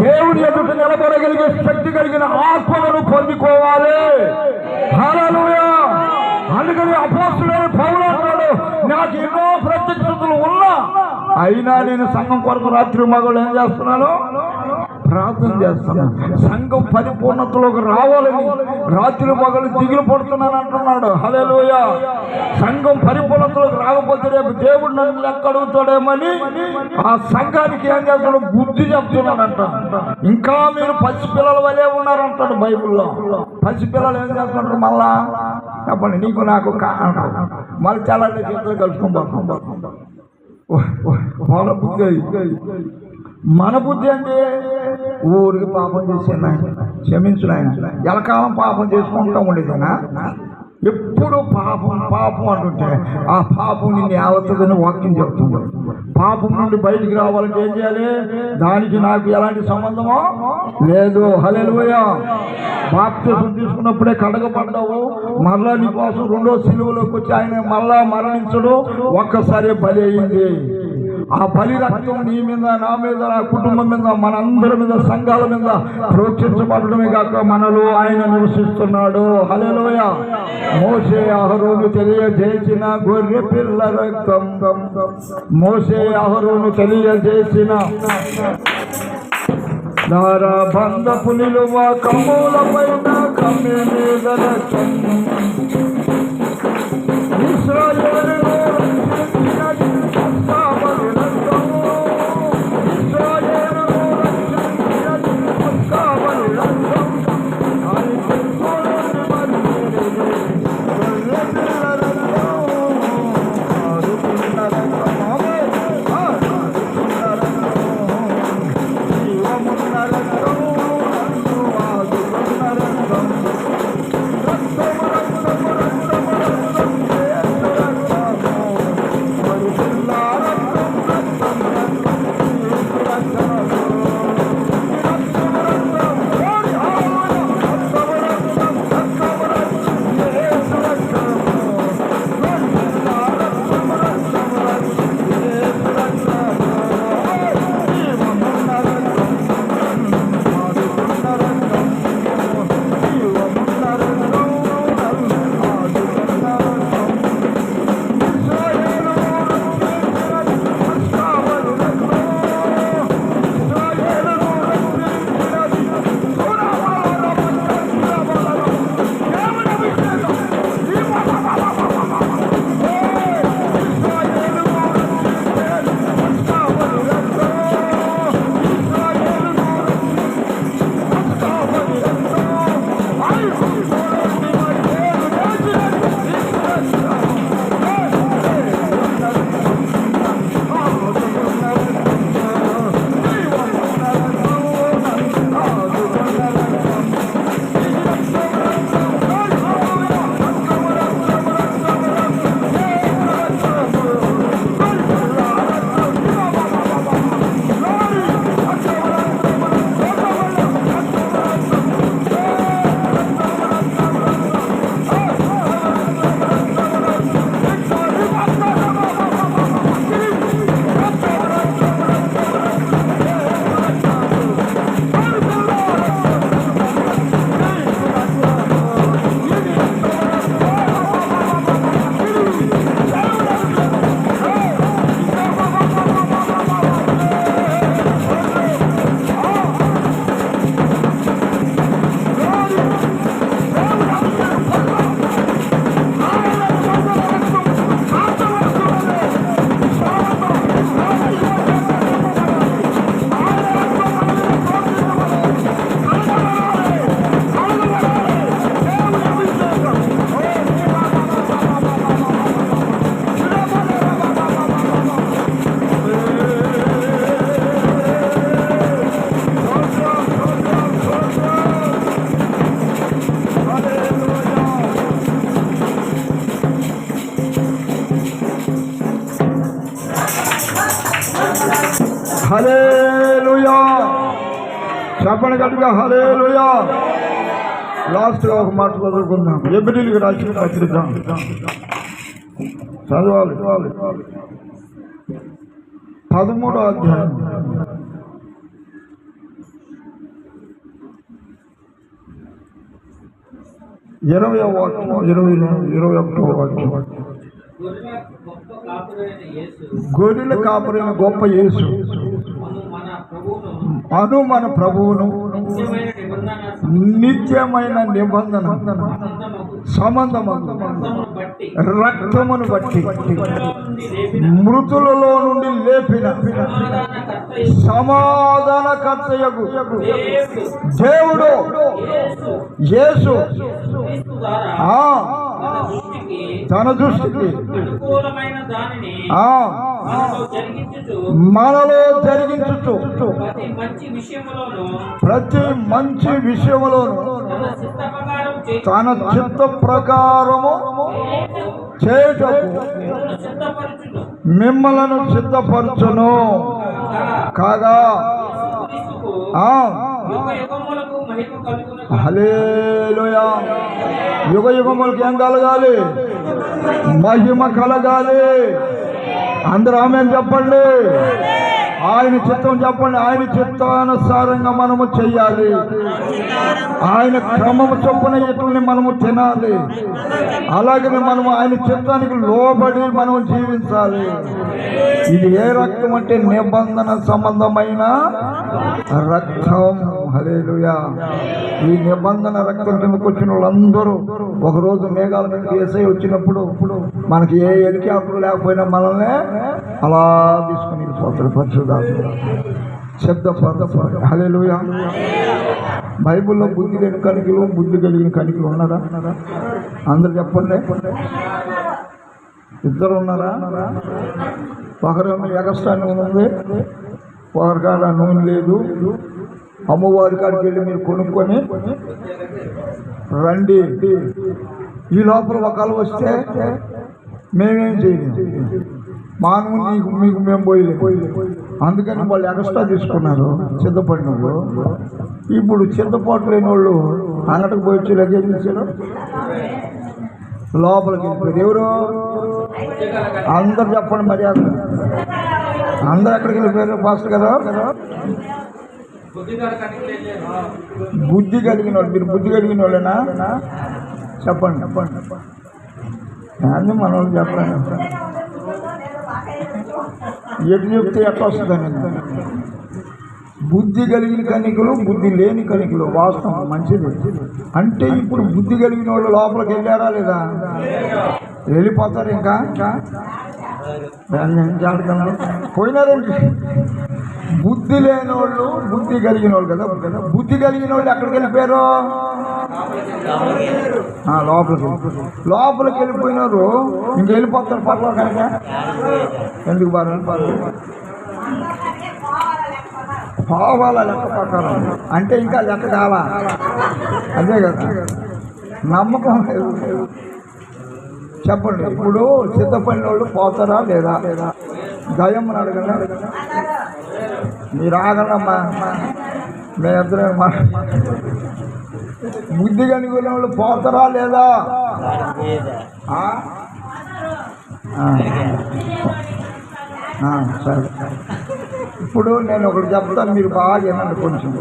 దేవుని ఎదుట నిలబడగలిగే శక్తి కలిగిన ఆత్మలను పొందుకోవాలి. హల్లెలూయా. అందుకని అపోస్తలుడైన పౌలు అంటాడు, నాకు ఎన్నో ప్రత్యక్షతలు ఉన్నా అయినా నేను సంఘం కొరకు రాత్రి మగళ్ళు ఏం చేస్తున్నాను? ప్రార్థన చేస్తున్నాను. సంఘం పరిపూర్ణతలోకి రావాలని రాత్రి మగళ్ళు దిగులు పడుతున్నాను అంటున్నాడు. హల్లెలూయా. సంఘం పరిపూర్ణతలోకి రాకపోతే రేపు దేవుడు నన్ను లెక్క అడుగుతాడేమని ఆ సంఘానికి ఏం చేస్తాడు? బుద్ధి చెప్తున్నాడంట. ఇంకా మీరు పసిపిల్లల వలే ఉన్నారంటాడు బైబిల్లో. పసిపిల్లలు ఏం చేస్తున్నారు? మళ్ళా చెప్పండి, నీకు నాకు మళ్ళీ చాలా చేతులు కలుసుకుంటాం. మన బుద్ధి అంటే ఊరికి పాపం చేసాను, క్షమించు ఆయన, ఎలకాలం పాపం చేసుకుంటూ ఉండేదనా? ఎప్పుడు పాపం అంటుంటే ఆ పాపం నిన్ను ఏవతుందని వాక్యం చెప్తుంది. పాపం నుండి బయటికి రావాలంటే ఏం చేయాలి? దానికి నాకు ఎలాంటి సంబంధమో లేదు. హల్లెలూయా. బాప్తిసం తీసుకున్నప్పుడే కడగబడ్డావు. మరలా నీ కోసం రెండో సిలువలోకి వచ్చి ఆయన మరలా మరణించడు. ఒక్కసారి బలి అయింది. ఆ బలి రక్తం నీ మీద, నా మీద, నా కుటుంబం మీద, మనందరి మీద, సంఘాల మీద ప్రోక్షించబడమే కాక మనలో ఆయన నివసిస్తున్నాడు. హల్లెలూయా. మోషే అహరోను తెలియజేసిన గొర్రె పిల్ల రక్తం, మోషే అహరోను తెలియజేసిన దారబంధపు నిలువ కమ్ముల పైన కమ్మె మీద రక్తం, ఇశ్రాయేలును చెప్పండి గట్టిగా హల్లెలూయా. లాస్ట్గా ఒక మాట చదువుకుందాం. ఎబ్రిల్కి రాసిన పత్రిక చదవాలి. 13వ అధ్యాయం 20వ వాక్యం 21వ వాక్యం. గొర్రెల కాపరైన గొప్ప యేసు అను మన ప్రభువును నిత్యమైన నిబంధన సంబంధము రక్తమును బట్టి మృతులలో నుండి లేపిన సమాధానకర్తయగు దేవుడు యేసు తన దృష్టికి మనలో జరిగించుచు ప్రతి మంచి విషయములోను తన చిత్త ప్రకారము చేయుటకు మిమ్మలను సిద్ధపరచును కాగా హల్లెలూయా. యుగ యుగములకు ఏం కలగాలి? మహిమ కలగాలి. అందరూ ఆమేన్ చెప్పండి. ఆయన చిత్తం చెప్పండి. ఆయన చిత్తానుసారంగా మనము చెయ్యాలి. ఆయన క్రమము చొప్పున ఇట్లని మనము తినాలి. అలాగనే మనము ఆయన చిత్తానికి లోబడి మనం జీవించాలి. ఇది ఏ రక్తం అంటే నిబంధన సంబంధమైన రక్తం. హల్లెలూయా. ఈ నిబంధన రక్తం కిందకు వచ్చిన వాళ్ళందరూ ఒకరోజు మేఘాల మీద యేసయ్య వచ్చినప్పుడు మనకి ఏ హెలికాప్టర్ లేకపోయినా మనల్ని అలా తీసుకుని వెళ్ళిపోతాడు పరిశుద్ధాత్మ. శబ్ద హల్లెలూయా. బైబిల్లో బుద్ధి లేని కణికలు, బుద్ధి కలిగిన కణికలు ఉన్నారా? అందరు చెప్పండి. ఇద్దరు ఉన్నారా? ఒకరేమో ఎగస్ట్రాని ఉంది, ఒకరికాడ నూనె లేదు. అమ్మవారి కాడికి వెళ్ళి మీరు కొనుక్కొని రండి. ఈ లోపల ఒకళ్ళు వస్తే మేమేం చేయలేము. మా నూనె మీకు మేము పోయలేము. అందుకని వాళ్ళు ఎక్స్ట్రా తీసుకున్నారు సిద్ధపడిన వాళ్ళు. ఇప్పుడు సిద్ధపాటు లేని వాళ్ళు అంగటికి పోయి వచ్చి లగేజ్ ఇచ్చారు, లోపలికి వెళ్ళిపోయారు. ఎవరు? అందరు చెప్పండి మర్యాద. అందరు ఎక్కడికి వెళ్ళిపోయారు? పాస్టర్ కదా. బుద్ధి కలిగిన వాళ్ళు. మీరు బుద్ధి కలిగిన వాళ్ళేనా? చెప్పండి. అన్నీ మన వాళ్ళు చెప్పండి. ఎటు చెప్తే ఎట్లా వస్తుందని. బుద్ధి కలిగిన కణికలు, బుద్ధి లేని కణికలు. వాస్తవం మంచిది. అంటే ఇప్పుడు బుద్ధి కలిగిన వాళ్ళు లోపలికి వెళ్ళారా లేదా? వెళ్ళిపోతారు. ఇంకా పోయినారండి. బుద్ధి లేని వాళ్ళు, బుద్ధి కలిగిన వాళ్ళు కదా. బుద్ధి కలిగిన వాళ్ళు ఎక్కడికి వెళ్ళిపోయారు? లోపలికి వెళ్ళిపోయినారు. ఇంక వెళ్ళిపోతారు పర్వాలేక. ఎందుకు పోవాలా లెక్క ప్రకారం అంటే ఇంకా లెక్క కావాలా? అదే కదా, నమ్మకం లేదు. చెప్పండి. ఇప్పుడు సిద్ధపడిన వాళ్ళు పోతారా లేదా? దయ్యం అడగండి. మీరు ఆగండమ్మా. మేమిద్దరం బుద్ధి కనుగొనే వాళ్ళు పోతారా లేదా? సరే. ఇప్పుడు నేను ఒకటి చెప్తాను, మీరు బాగా వినండి కొంచెం.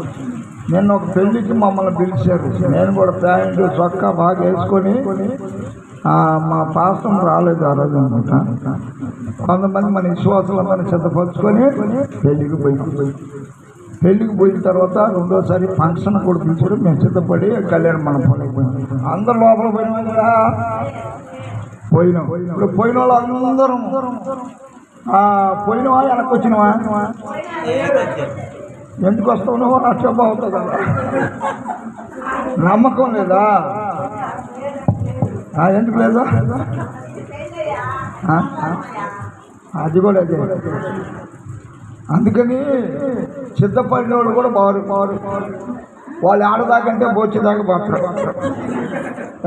నిన్న ఒక పెళ్ళికి మమ్మల్ని పిలిచారు. నేను కూడా ప్యాంటు చొక్కా బాగా వేసుకొని, మా పాస్టర్ రాలేదు ఆ రోజు అనుకుంటా. కొంతమంది మన విశ్వాసాలందరినీ సిద్ధపరచుకొని పెళ్ళికి పోయిన తర్వాత రెండోసారి ఫంక్షన్ కూడా పిలిచారు. మేము సిద్ధపడి కళ్యాణ మండపంలోకి పోయినాం. అందరు లోపల పోయినాం. ఇప్పుడు పోయిన వాళ్ళు అందరం పోయినవా? వెనక్కి వచ్చినవా? ఎందుకు వస్తావు నువ్వు? అక్షోభ అవుతుంది కదా. నమ్మకం లేదా? ఎందుకు లేదా? అది కూడా అదే. అందుకని సిద్ధపడిన వాళ్ళు కూడా బారు వాళ్ళు ఆడదాకంటే బొచ్చేదాకా పోతారు.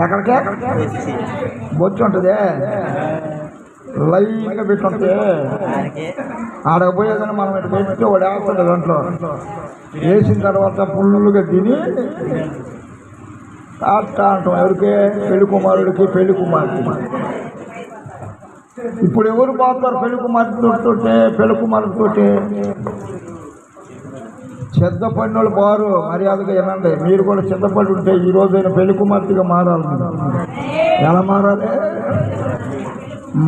ఎక్కడికే బొచ్చు ఉంటుంది, లైన్గా పెట్టుంటే ఆడకపోయేదని మనం ఇటు పెట్టి వాడు వేస్తాడు దాంట్లో. వేసిన తర్వాత ఫుల్లుగా తిని టాటా అంటాం. ఎవరికి? పెళ్లి కుమారుడికి పెళ్లి కుమార్తె. ఇప్పుడు ఎవరు పోతారు పెళ్లి కుమార్తెతోటే? పెళ్లి కుమారుడితోటే సిద్ధపడిన వాళ్ళు బారు. మర్యాదగా వినండి, మీరు కూడా సిద్ధపడి ఉంటే ఈ రోజైనా పెళ్లి కుమార్తెగా మారాలి. ఎలా మారాలి?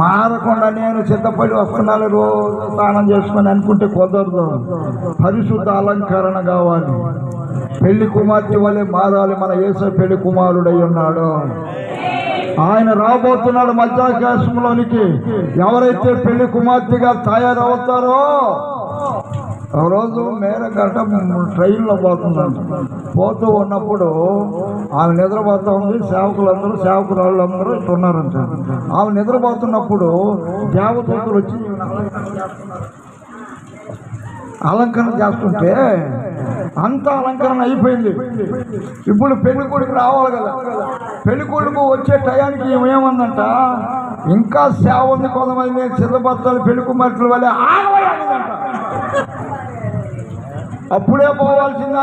మారకుండా నేను సిద్ధపడి వస్తున్నాను రోజు స్నానం చేసుకొని అనుకుంటే కుదరదు. పరిశుద్ధ అలంకరణ కావాలి. పెళ్లి కుమార్తె వలె మారాలి. మన యేసు పెళ్లి కుమారుడై ఉన్నాడు. ఆయన రాబోతున్నాడు మధ్యాకాశంలోనికి. ఎవరైతే పెళ్లి కుమార్తెగా తయారవుతారో, ఆ రోజు మేరగట్ట ట్రైన్లో పోతూ ఉన్నప్పుడు ఆమె నిద్రపోతూ ఉంది. సేవకురాళ్ళందరూ ఇట్లా ఉన్నారంట. ఆమె నిద్రపోతున్నప్పుడు దేవదూతలు వచ్చి అలంకరణ చేస్తుంటే అంత అలంకరణ అయిపోయింది. ఇప్పుడు పెళ్లి కొడుకు రావాలి కదా. పెళ్లి కొడుకు వచ్చే టయానికి ఏమందంట, ఇంకా సేవ ఉంది, కొంతమంది సిద్ధపరచాలి పెళ్లి కుమార్తెల వల్ల ఆగవలేదంట. అప్పుడే పోవాల్సిందా,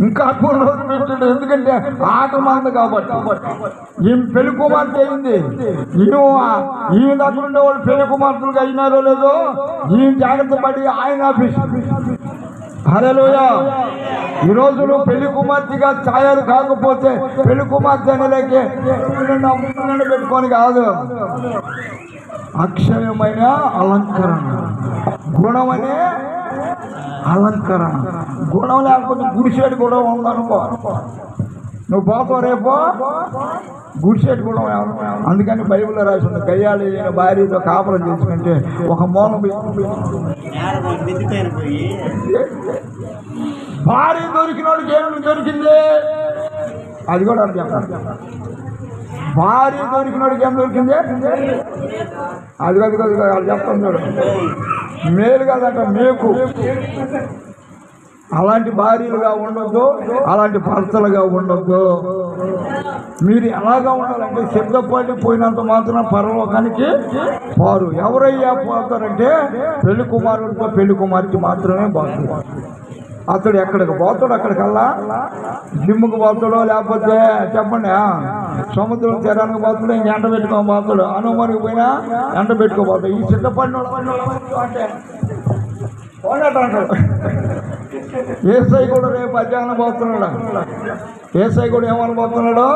ఇంకా కొన్ని రోజులు పెట్టాడు. ఎందుకంటే ఆట మంది కాబట్టి. ఈమె పెళ్లి కుమార్తె అయింది. ఈమె దగ్గర ఉండేవాళ్ళు పెళ్లి కుమార్తెలుగా అయినారో లేదో ఈమె జాగ్రత్త పడి ఆయన ఆఫీస్. హల్లెలూయా. ఈ రోజు నువ్వు పెళ్లి కుమార్తెగా తయారు కాకపోతే పెళ్లి కుమార్తె అనేలేకే పెట్టుకొని కాదు, అక్షయమైన అలంకరణ, గుణమనే అలంకరణ. గుణం లేకపోతే గుడిసేటు కూడా ఉందనుకో, నువ్వు పోతావు రేపు గుడిసేటు కూడా. అందుకని బైబిల్లో రాసి ఉంది, గయ్యాళి భార్యతో కాపురం చేసుకుంటే ఒక మూలం భార్య దొరికినోడికి ఏమి దొరికింది అది కూడా అని చెప్పాలి. భార్య దొరికినోడికి ఏం దొరికింది అది కాదు చెప్తాను చూడు. మేలు కాదంట, మేకు. అలాంటి భార్యలుగా ఉండొద్దు, అలాంటి భర్తలుగా ఉండొద్దు. మీరు ఎలాగా ఉండాలంటే సిద్ధపడి పోయినంత మాత్రం పరలోకానికి పోరు. ఎవరయ్యా పోతారంటే పెళ్లి కుమారుడితో పెళ్లి కుమార్తె మాత్రమే పోతారు. అతడు ఎక్కడికి పోతాడు, అక్కడికల్లా జిమ్ముకు పోతాడో లేకపోతే చెప్పండి సముద్రం తీరానికి పోతాడు, ఇంక ఎంట పెట్టుకొని పోతాడు. అనుమానికి పోయినా ఎంట పెట్టుకోపోతాడు. ఈ సిద్ధపడిన అంటే అంటాడు. ఏసై కూడా రేపు మధ్యాహ్నం పోతున్నాడు. ఏసై కూడా ఏమనబోతున్నాడు,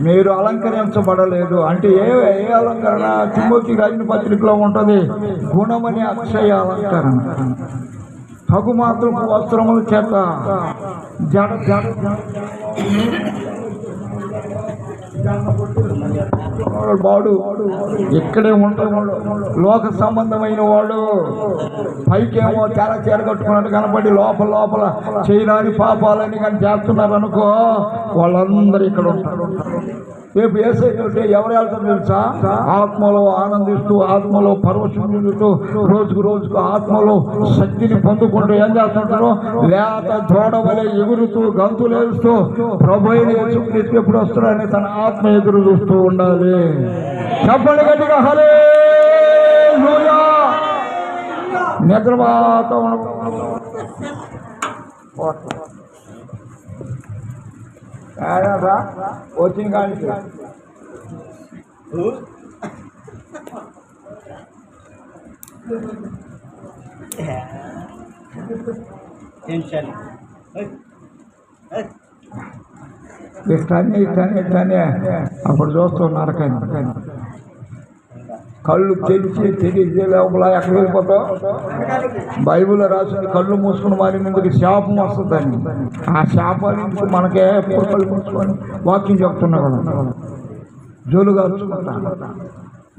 మీరు అలంకరించబడలేదు అంటే ఏ అలంకరణ? తిమోతి రాసిన పత్రికలో ఉంటుంది, గుణమని అక్షయ అలంకరణ. తగు మాత్రం వస్త్రముల చేత వాడు ఇక్కడే ఉంటాడు. లోక సంబంధమైన వాడు పైకేమో తెర చీర కట్టుకున్నట్టు కనపడి లోపల చేయరాని పాపాలని కానీ చేస్తున్నారు అనుకో, వాళ్ళందరూ ఇక్కడ ఉంటారు. రేపు ఏసైతే ఎవరు వెళ్తారు తెలుసా? ఆత్మలో ఆనందిస్తూ, ఆత్మలో పరవశం చెందుతూ, రోజుకు ఆత్మలో శక్తిని పొందుకుంటూ ఏం చేస్తుంటారు? లేత దూడవలే ఎగురుతూ గంతులేస్తూ ప్రభు అయిన యేసుక్రీస్తు ఎప్పుడు వస్తున్నాడని తన ఆత్మ ఎదురు చూస్తూ ఉండాలి. చెప్పండి గట్టిగా హల్లెలూయా. నిద్రవాత వచ్చిన కానీ ఇట్లానే అప్పుడు చూస్తున్నారు. కానీ కళ్ళు తెలిసి లోపల ఎక్కడ వెళ్ళిపోతావు? బైబిల్లో రాసిన కళ్ళు మూసుకుని మారినందుకు శాపం వస్తుందని. ఆ శాపానికి మనకే ఎప్పుడు కళ్ళు మూసుకొని వాక్యం చెప్తున్నా కదా, జోలుగా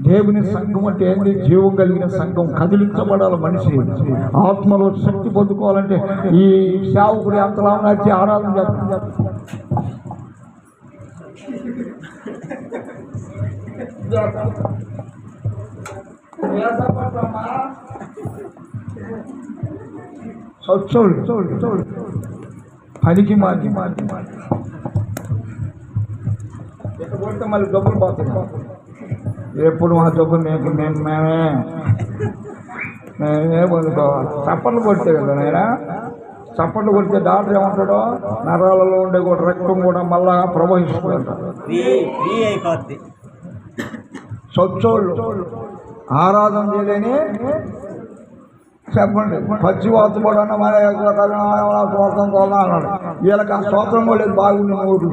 దేవుని సంఘం అంటే ఏంటి? జీవం కలిగిన సంఘం. కదిలించబడాలి మనిషి. ఆత్మలో శక్తి పొందుకోవాలంటే ఈ సేవకుడు ఎంతలా నచ్చి ఆరాధన చేస్తున్నారు. చూడు పనికి మాకి ఎక్కడితే మళ్ళీ డబ్బులు పోతాయి. ఎప్పుడు మా డబ్బులు మేమే నేనే పొందుకోవాలి. చప్పట్లు కొడితే కదా నాయన, చప్పట్లు కొడితే డాక్టర్ ఏమంటాడో నరాలలో ఉండే కూడా రక్తం కూడా మళ్ళా ప్రవహిస్తుంటారు. స్వచ్ఛోళ్ళు ఆరాధన చేయలేని చెప్పండి, పచ్చివాత కూడా మన స్తోత్రం కోలా అన్నాడు. వీళ్ళకి ఆ స్తోత్రం కూడా లేదు, బాగుంది ఊరు.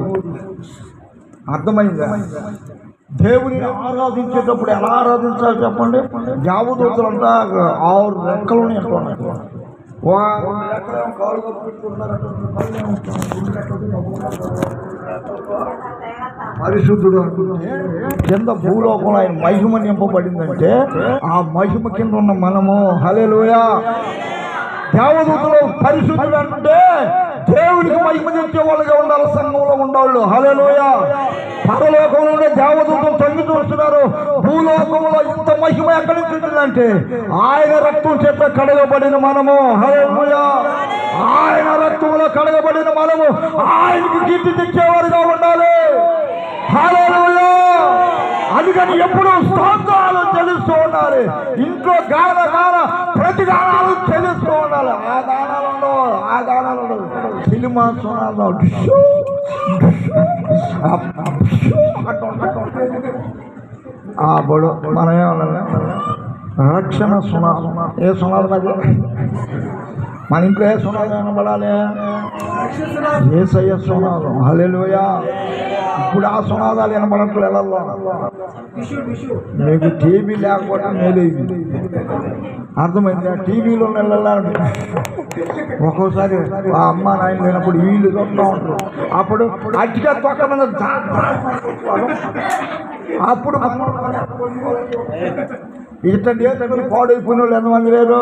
అర్థమైందా? దేవుని ఆరాధించేటప్పుడు ఎలా ఆరాధించాలి చెప్పండి. దేవదూతలంతా 6 రెక్కలని అంటున్నారు. పరిశుద్ధుడు అంటుంటే కింద భూలోకంలో ఆయన మహిమ నింపబడిందంటే ఆ మహిమ కింద ఉన్న మనము హల్లెలూయా. దేవదూతలు పరిశుద్ధుడు అంటే దేవునికి మహిమ తెచ్చే వాళ్ళుగా ఉండాలి, సంఘంలో ఉండేవాళ్ళు. హల్లెలూయా. పరలోకంలో ఉండే దేవదూతలు తొంగి చూస్తున్నారు. భూలోకంలో ఇంత మహిమ ఎక్కడి నుంచి ఉంటుందంటే ఆయన రక్తం చేత కడగబడిన మనము. హల్లెలూయా. ఆయన రక్తంలో కడగబడిన మనము ఆయనకి కీర్తి తెచ్చేవారుగా ఉండాలి. హల్లెలూయా. అందుకని ఎప్పుడు స్తోత్రాలు చెల్లిస్తూ ఉండాలి. ఇంట్లో గాన ప్రతి గానాలు చెల్లిస్తూ ఉండాలి. ఆ గానాలు ఉండవు, ఆ గానాలు ఉండవు. సినిమా బడు మనం ఏమన్నా రక్షణ సునాదం. ఏ సునాదం అది? మన ఇంట్లో ఏ సునాదం వినబడాలి? యేసయ్య సునాదం. హల్లెలూయా. ఇప్పుడు ఆ సునాదాలు వినబడట్లు ఎలా? మీకు టీవీ లేకపోతే మేలేదు. అర్థమైంది? టీవీలో వెళ్ళాలి. ఒక్కోసారి ఆ అమ్మ నాయన లేనప్పుడు వీళ్ళు చూస్తూ ఉంటారు. అప్పుడు అట్టిగా పక్క మీద అప్పుడు ఇతని పాడైపోయిన వాళ్ళు ఎంతమంది లేరు?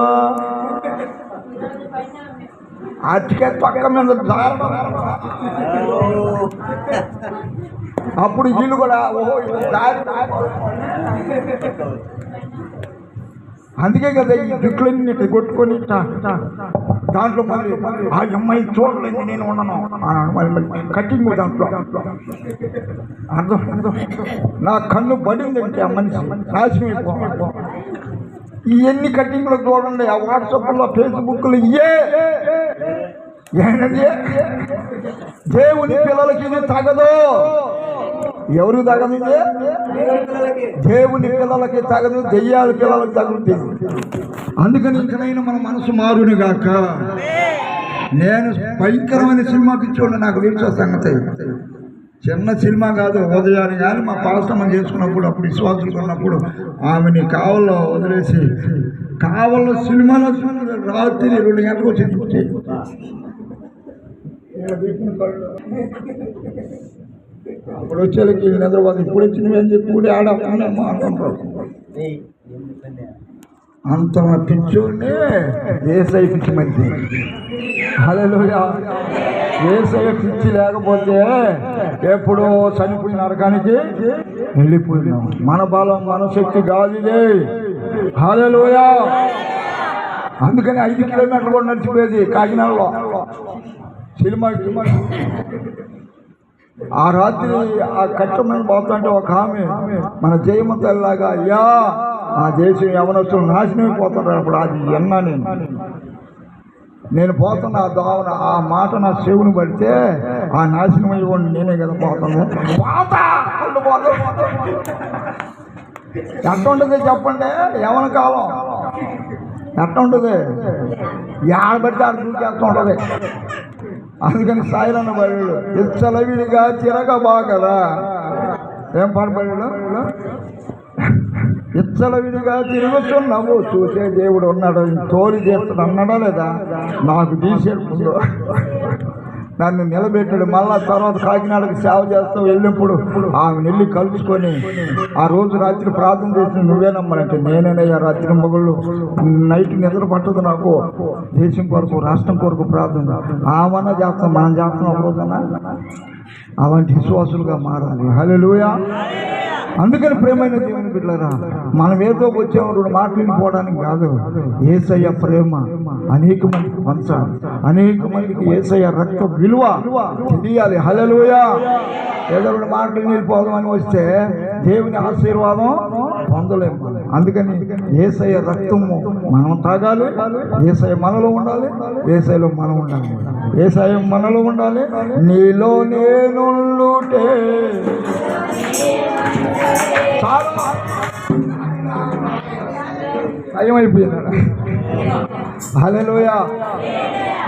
అట్టిగా పక్క మీద అప్పుడు వీళ్ళు కూడా అందుకే కదా ఈ దిక్కులన్నీ కొట్టుకొని దాంట్లో మళ్ళీ ఆ అమ్మాయి చూడలేదు నేను ఉన్నాను కట్టింగ్ దాంట్లో అర్థం. నా కన్ను పడిందంటే ఆ మనిషి నాశనం. ఇవన్నీ కట్టింగ్లో చూడండి. ఆ వాట్సాప్లో ఫేస్బుక్లో ఏంటండి దేవుని పిల్లలకి ఇది తగదు. ఎవరు తగదు? దేవుని పిల్లలకి తగదు, దెయ్యాల పిల్లలకి తగులుతుంది. అందుకని ఇంకనైనా మన మనసు మారుని గాక. నేను భయంకరమైన సినిమాకి చూడండి, నాకు తెలుసు సంగతి. చిన్న సినిమా కాదు, ఉదయాన్ని కానీ మా పాస్టమ్మ చేసుకున్నప్పుడు అప్పుడు విశ్వాసులు ఉన్నప్పుడు ఆమెని కావల్లో వదిలేసి కావల్లో సినిమాలో రాత్రి 2 గంటలకు వచ్చింది. అప్పుడు వచ్చేళ్ళకి నిద్రపోతుంది. ఇప్పుడు వచ్చినవి చెప్పి కూడా ఆడమ్మా అంటుంటారు. అంత పిచ్చోడిని యేసయ్య పిచ్చి మంచి. హల్లెలూయా. యేసయ్య పిచ్చి లేకపోతే ఎప్పుడో చనిపోయిన నరకానికి వెళ్ళిపోయినాం. మన బలం మన శక్తి గాలిదే. హల్లెలూయా. అందుకని 5 కిలోమీటర్లు కూడా నడిచిపోయేది కాకినాడలో సినిమాకి. ఆ రాత్రి ఆ కట్టమని పోతుంటే ఒక ఆమె మన జయమంతలాగా అయ్యా ఆ దేశం యవనస్తులు నాశనం అయిపోతున్నారు. అప్పుడు అది ఎన్నా నేను పోతున్నా దోవన ఆ మాట నా చెవుని పడితే ఆ నాశనం అయిపోండి నేనే కదా పోతాను. ఎట్ట ఉంటుంది చెప్పండి? యవన కాలం ఎట్ట ఉంటుంది? ఆడబడితే ఆడ చూసేస్తూ ఉంటుంది. అందుకని సాయిలన్న పడాడు ఇచ్చలవిడిగా తిరగబాగరా. ఏం పాడబడాడు? ఇచ్చలవిడిగా తిరుగుతున్నావు చూసే దేవుడు ఉన్నాడు, తోలి చేస్తాడు అన్నాడా లేదా? నాకు తీసేడు ముందు నన్ను నిలబెట్టాడు. మళ్ళా తర్వాత కాకినాడకి సేవ చేస్తూ వెళ్ళినప్పుడు ఆమె వెళ్ళి కలుసుకొని ఆ రోజు రాత్రి ప్రార్థన చేసిన నువ్వేనమ్మనంటే నేనేనయ్యా రాత్రి మొగుళ్ళు నైట్ నిద్ర పట్టదు నాకు. దేశం కొరకు రాష్ట్రం కొరకు ప్రార్థన ఆమన్నా చేస్తాం, మనం చేస్తాం ఒక రోజున. అలాంటి విశ్వాసులుగా మారాలి. హల్లెలూయా. అందుకని ప్రేమైన దేవుని బిడ్డలారా, మనం ఏదో వచ్చాము 2 మాటలు వినిపోవడానికి కాదు. యేసయ్య ప్రేమ అనేక మందికి పంచాలి, అనేక మందికి యేసయ్య రక్త విలువ తెలియాలి. హల్లెలూయా. ఏదో 2 మాటలు వెళ్ళిపోదాం అని వస్తే దేవుని ఆశీర్వాదం పొందలేము. అందుకని యేసయ్య రక్తము మనం తాగాలి, యేసయ్య మనలో ఉండాలి, యేసయ్యలో మనం ఉండాలి, యేసయ్య మనలో ఉండాలి. నీలో నేనుండుటే చాలా భయమైపోయింది. హల్లెలూయా.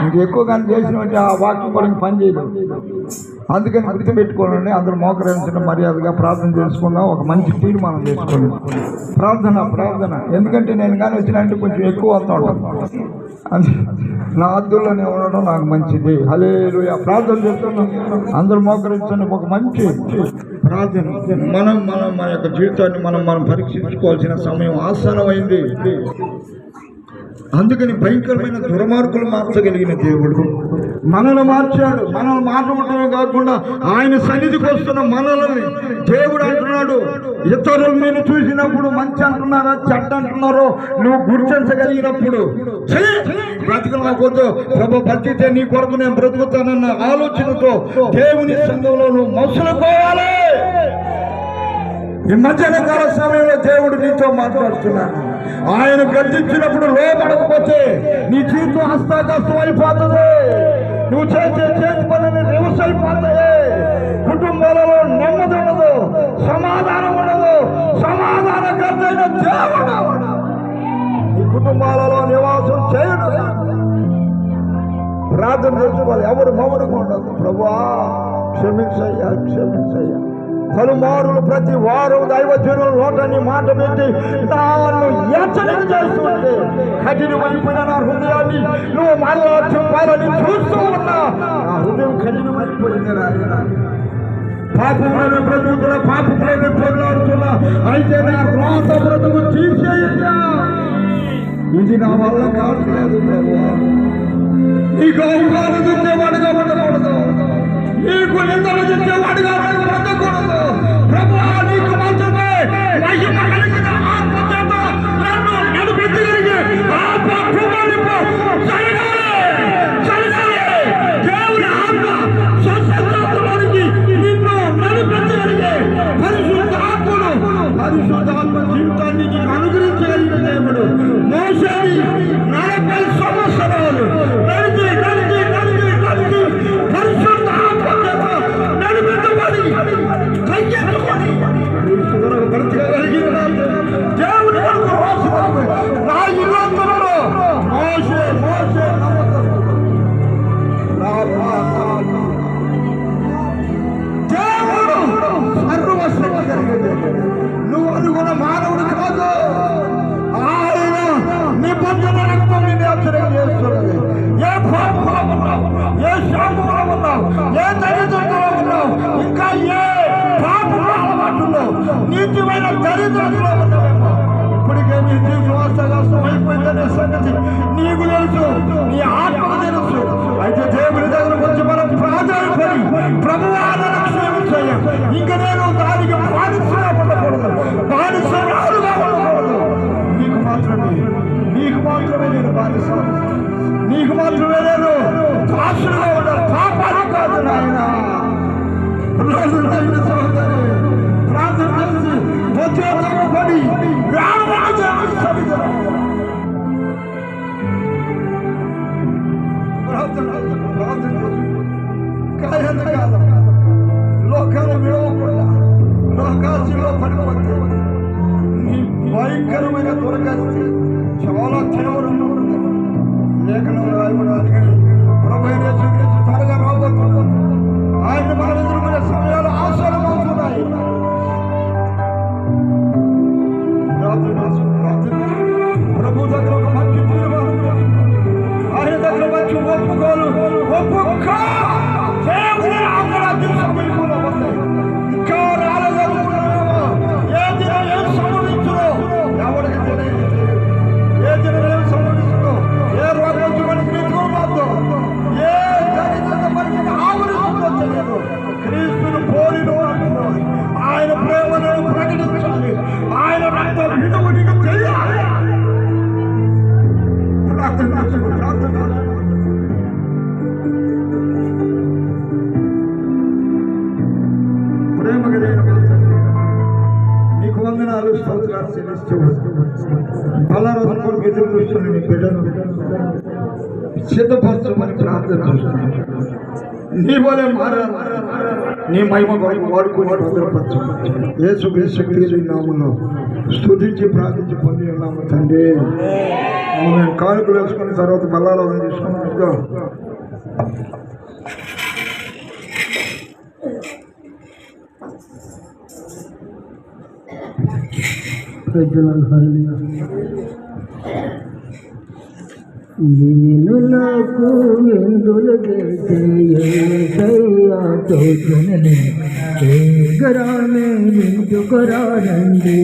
ఇంకెక్కువ కానీ చేసినట్టు ఆ వాక్యం కూడా పని చేయలేదు. అందుకని గుర్తుపెట్టుకోనండి, అందరూ మోకరించడం మర్యాదగా ప్రార్థన చేసుకుందాం. ఒక మంచి తీర్మానం చేసుకోండి. ప్రార్థన ఎందుకంటే నేను కానీ వచ్చినంటే కొంచెం ఎక్కువ వస్తూ ఉంటాను. నా అద్దుల్లోనే ఉండడం నాకు మంచిది. హల్లెలూయా. ప్రార్థన చేస్తున్నాం, అందరూ మోకరించండి. ఒక మంచి ప్రార్థన. మన యొక్క జీవితాన్ని మనం పరీక్షించుకోవాల్సిన సమయం ఆసన్నమైంది. అందుకని భయంకరమైన దుర్మార్గులు మార్చగలిగిన దేవుడు మనల్ని మార్చాడు. మనల్ని మార్చడమే కాకుండా ఆయన సన్నిధికి వస్తున్న మనల్ని దేవుడు అంటున్నాడు, ఇతరులు నేను చూసినప్పుడు మంచి అంటున్నారా చెడ్డ అంటున్నారో నువ్వు గుర్తించగలిగినప్పుడు బ్రతకలేకపోతే ప్రభు బతికితే నీ కొరకు నేను బ్రతుకుతానన్న ఆలోచనతో దేవుని సంఘంలో నువ్వు మసులుకోవాలి. ఈ మధ్యాహ్నకాల సమయంలో దేవుడు నీతో మాట్లాడుతున్నాడు. ఆయన గర్జించినప్పుడు లోపడకపోతే నీ జీవితం హస్తాకస్తం అయిపోతుంది. నువ్వు చేతి పనులు రివర్స్ అయిపోతాయి. కుటుంబాలలో నెమ్మది ఉండదు, సమాధానం ఉండదు. సమాధానకర్తైన దేవుడు ఈ కుటుంబాలలో నివాసం చేయడు. ప్రార్థన చేసుకోవాలి. ఎవరు మౌనంగా ఉండదు. ప్రభువా క్షమించయ్యా, క్షమించయ్యా. పలుమారులు ప్రతి వారం దైవజనుల నోటని మాట పెట్టి నన్ను హెచ్చరిక చేస్తుంటే కఠినమైపోయిన నా హృదయాన్ని నువ్వు మరలా చెప్పాలని చూస్తూ ఉన్నా. నా హృదయం కఠినమైపోయింది. పాపంలోనే బ్రతుకుతున్నా, పాపంలోనే పోరాడుతున్నా. అయితే నా రోత బ్రతుకు తీసేయ్యా. ఇది నా వల్ల కావట్లేదు ప్రభువా. నీకు అవగాహన తెచ్చేవాడుగా ఉండకూడదు, నీకు నిందలు తెచ్చేవాడుగా ఉండకూడదు. ప్రభువా నీకు మాత్రమే మహిమ కలిగిన ఆత్మచేత నన్ను నడిపించగలిగే ఆత్మ కుమారునిపై జరగాలి. దేవుని ఆత్మ స్వస్థతలోనికి నిన్ను నడిపించగలిగే పరిశుద్ధాత్మ జీవితాన్ని నీకు అనుగ్రహించగలిగిన దేవుడు. మోసేని 40 సంవత్సరాలు నడిచి పరిశుద్ధ ఆత్మచేత నడిపించబడి బ్రతకగలిగిన దేవుని వరకు మోసపడు. నా ఇల్లంతలో మోసే దేవుడు సర్వశక్తి కలిగింది. నువ్వు అనుకున్న మానవుడు కాదు. ఆయన నిబంధన రక్తం నిన్ను హెచ్చరిక చేస్తున్నది. ఏ పాపంలో ఉన్నావు, ఏ శాపంలో ఉన్నావు, ఏ దరిద్రంలో ఉన్నావు, ఇంకా ఏ పాపంలో అలవాటులో నీతిమైన దరిద్రంలో ఉన్నావేమో ఇప్పటికే నీ జీవితం అయిపోయిందనే సంగతి నీకు తెలుసు, నీ ఆత్మకు తెలుసు. అయితే దేవుని దగ్గర వచ్చి మనం ప్రాధాన్యపడి ప్రభువా నన్ను క్షమించయ్యా, ఇంక నేను దానికి బానిసగా ఉండకూడదు, బానిసరాలుగా ఉండకూడదు. నీకు మాత్రమే నేను బానిస, నీకు మాత్రమే నేను దాసులుగా ఉండాలి. పాపాలు కాదు నాయన. సోదరి ప్రార్థన చేసి పడి లోకాలు విడవకుండా లోకాశంలో పడిపోతే నీ భయంకరమైన దొరకస్తే చాలా తీవ్రంగా ఉంటుంది. లేఖనంలో రాయబడాలి. ప్రభువైన యేసుక్రీస్తు త్వరగా రాబోతున్నాడు. ఆయన మన ఎదురుకునే సమయాలు ఆసన్నమవుతున్నాయి. ప్రభు దగ్గర ఒక మంచి తీర్మానం, ఆయన దగ్గర మంచి ఒప్పుకోలు సమీపంలో ఉన్నాయి. ఇంకా రాలేదనుకున్నామో ఏ దినం ఏం సంభవించునో ఎవరికి తెలియదు. ఏ దినం ఏం సంభవించునో, ఏ రోగం మనకి నిద్రపోద్దో, ఏ దరిద్రత మనకి ఆవరిస్తుందో తెలియదు. క్రీస్తును పోలిన అంటున్నాడు. ఆయన ప్రేమను ప్రకటించాలి. ఆయన రక్తం విడుదల నీకు తెలియాలి. ప్రార్థన వందనాలు స్తోత్రాలు చెల్లిస్తూ బలారాధన కొరకు ఎదురు చూస్తున్న నీ బిడ్డను సిద్ధపరచమని ప్రార్థన చేస్తున్నాను. నీ వలె మారాలి, నీ మహిమ కొరకు వాడుకుని భద్రపరచు. యేసు శక్తి నామములో స్తుతించి ప్రార్థించి పొంది ఉన్నాము తండ్రి. మేము కానుకలు వేసుకున్న తర్వాత బలారాధన తీసుకున్నాం. నేను నాకు ఎందులు గరానే నిందుకురానండి